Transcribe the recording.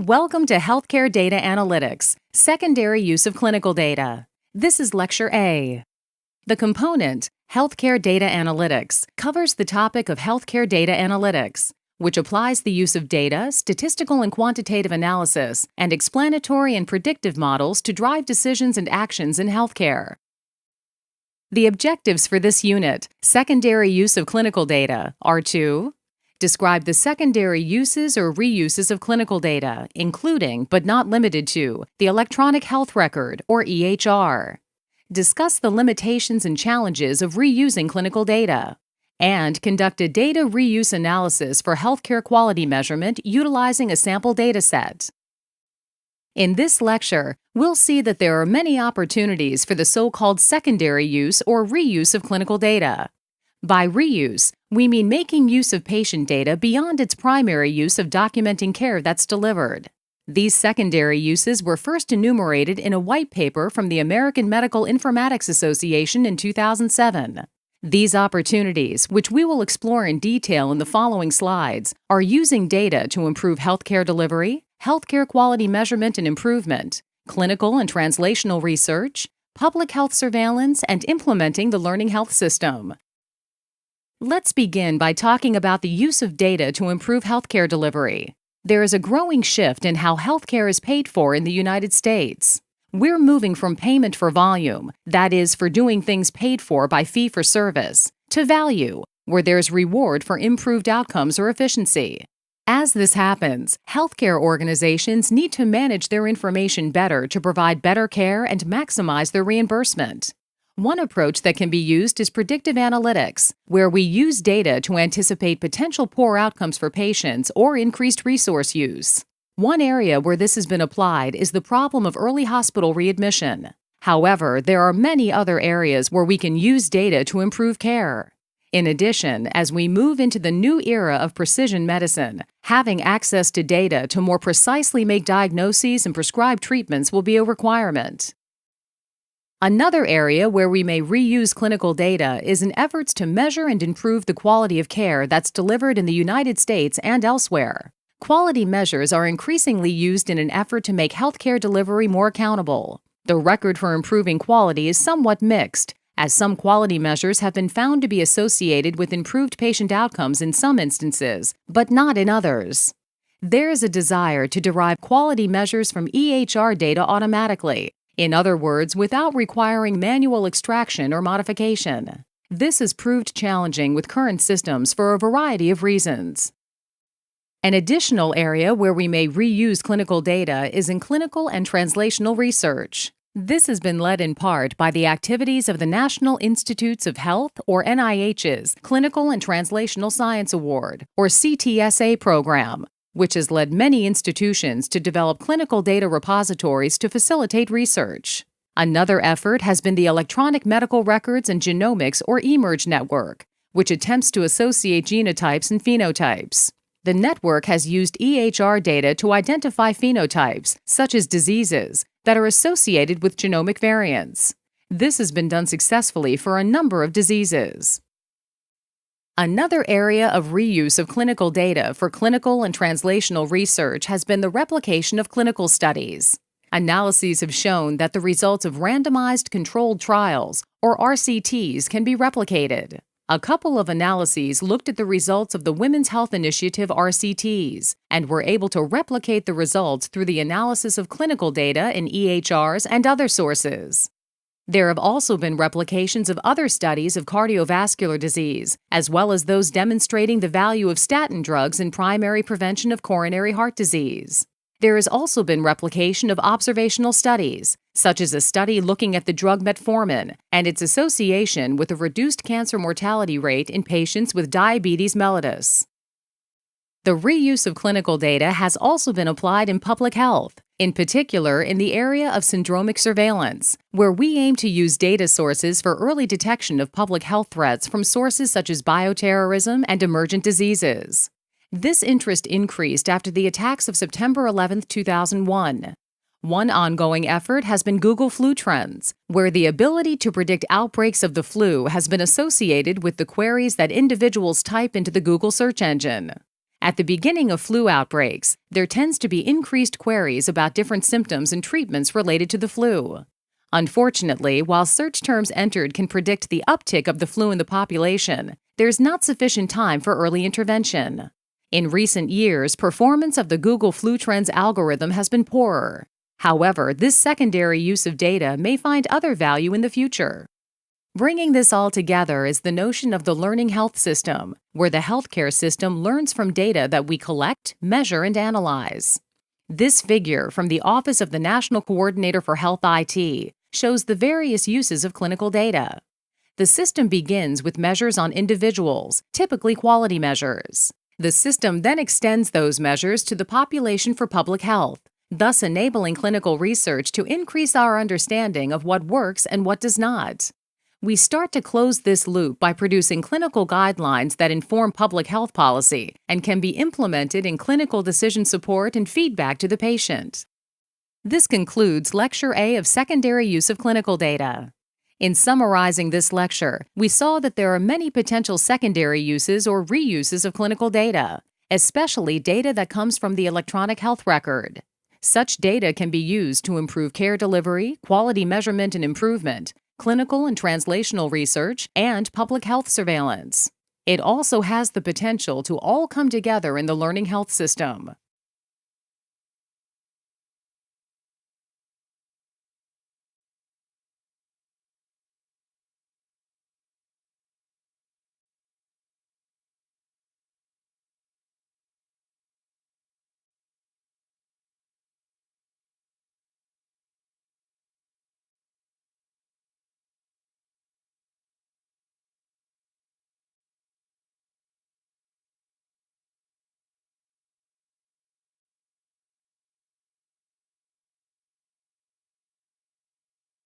Welcome to Healthcare Data Analytics, Secondary Use of Clinical Data. This is Lecture A. The component, Healthcare Data Analytics, covers the topic of healthcare data analytics, which applies the use of data, statistical and quantitative analysis, and explanatory and predictive models to drive decisions and actions in healthcare. The objectives for this unit, Secondary Use of Clinical Data, are to describe the secondary uses or reuses of clinical data, including, but not limited to, the electronic health record, or EHR. Discuss the limitations and challenges of reusing clinical data. And conduct a data reuse analysis for healthcare quality measurement utilizing a sample data set. In this lecture, we'll see that there are many opportunities for the so-called secondary use or reuse of clinical data. By reuse, we mean making use of patient data beyond its primary use of documenting care that's delivered. These secondary uses were first enumerated in a white paper from the American Medical Informatics Association in 2007. These opportunities, which we will explore in detail in the following slides, are using data to improve healthcare delivery, healthcare quality measurement and improvement, clinical and translational research, public health surveillance, and implementing the learning health system. Let's begin by talking about the use of data to improve healthcare delivery. There is a growing shift in how healthcare is paid for in the United States. We're moving from payment for volume, that is, for doing things paid for by fee for service, to value, where there's reward for improved outcomes or efficiency. As this happens, healthcare organizations need to manage their information better to provide better care and maximize their reimbursement. One approach that can be used is predictive analytics, where we use data to anticipate potential poor outcomes for patients or increased resource use. One area where this has been applied is the problem of early hospital readmission. However, there are many other areas where we can use data to improve care. In addition, as we move into the new era of precision medicine, having access to data to more precisely make diagnoses and prescribe treatments will be a requirement. Another area where we may reuse clinical data is in efforts to measure and improve the quality of care that's delivered in the United States and elsewhere. Quality measures are increasingly used in an effort to make healthcare delivery more accountable. The record for improving quality is somewhat mixed, as some quality measures have been found to be associated with improved patient outcomes in some instances, but not in others. There is a desire to derive quality measures from EHR data automatically. In other words, without requiring manual extraction or modification. This has proved challenging with current systems for a variety of reasons. An additional area where we may reuse clinical data is in clinical and translational research. This has been led in part by the activities of the National Institutes of Health, or NIH's, Clinical and Translational Science Award, or CTSA program, which has led many institutions to develop clinical data repositories to facilitate research. Another effort has been the Electronic Medical Records and Genomics, or eMERGE network, which attempts to associate genotypes and phenotypes. The network has used EHR data to identify phenotypes, such as diseases, that are associated with genomic variants. This has been done successfully for a number of diseases. Another area of reuse of clinical data for clinical and translational research has been the replication of clinical studies. Analyses have shown that the results of randomized controlled trials, or RCTs, can be replicated. A couple of analyses looked at the results of the Women's Health Initiative RCTs and were able to replicate the results through the analysis of clinical data in EHRs and other sources. There have also been replications of other studies of cardiovascular disease, as well as those demonstrating the value of statin drugs in primary prevention of coronary heart disease. There has also been replication of observational studies, such as a study looking at the drug metformin and its association with a reduced cancer mortality rate in patients with diabetes mellitus. The reuse of clinical data has also been applied in public health, in particular in the area of syndromic surveillance, where we aim to use data sources for early detection of public health threats from sources such as bioterrorism and emergent diseases. This interest increased after the attacks of September 11, 2001. One ongoing effort has been Google Flu Trends, where the ability to predict outbreaks of the flu has been associated with the queries that individuals type into the Google search engine. At the beginning of flu outbreaks, there tends to be increased queries about different symptoms and treatments related to the flu. Unfortunately, while search terms entered can predict the uptick of the flu in the population, there's not sufficient time for early intervention. In recent years, performance of the Google Flu Trends algorithm has been poorer. However, this secondary use of data may find other value in the future. Bringing this all together is the notion of the learning health system, where the healthcare system learns from data that we collect, measure, and analyze. This figure from the Office of the National Coordinator for Health IT shows the various uses of clinical data. The system begins with measures on individuals, typically quality measures. The system then extends those measures to the population for public health, thus enabling clinical research to increase our understanding of what works and what does not. We start to close this loop by producing clinical guidelines that inform public health policy and can be implemented in clinical decision support and feedback to the patient. This concludes Lecture A of Secondary Use of Clinical Data. In summarizing this lecture, we saw that there are many potential secondary uses or reuses of clinical data, especially data that comes from the electronic health record. Such data can be used to improve care delivery, quality measurement and improvement, clinical and translational research, and public health surveillance. It also has the potential to all come together in the learning health system.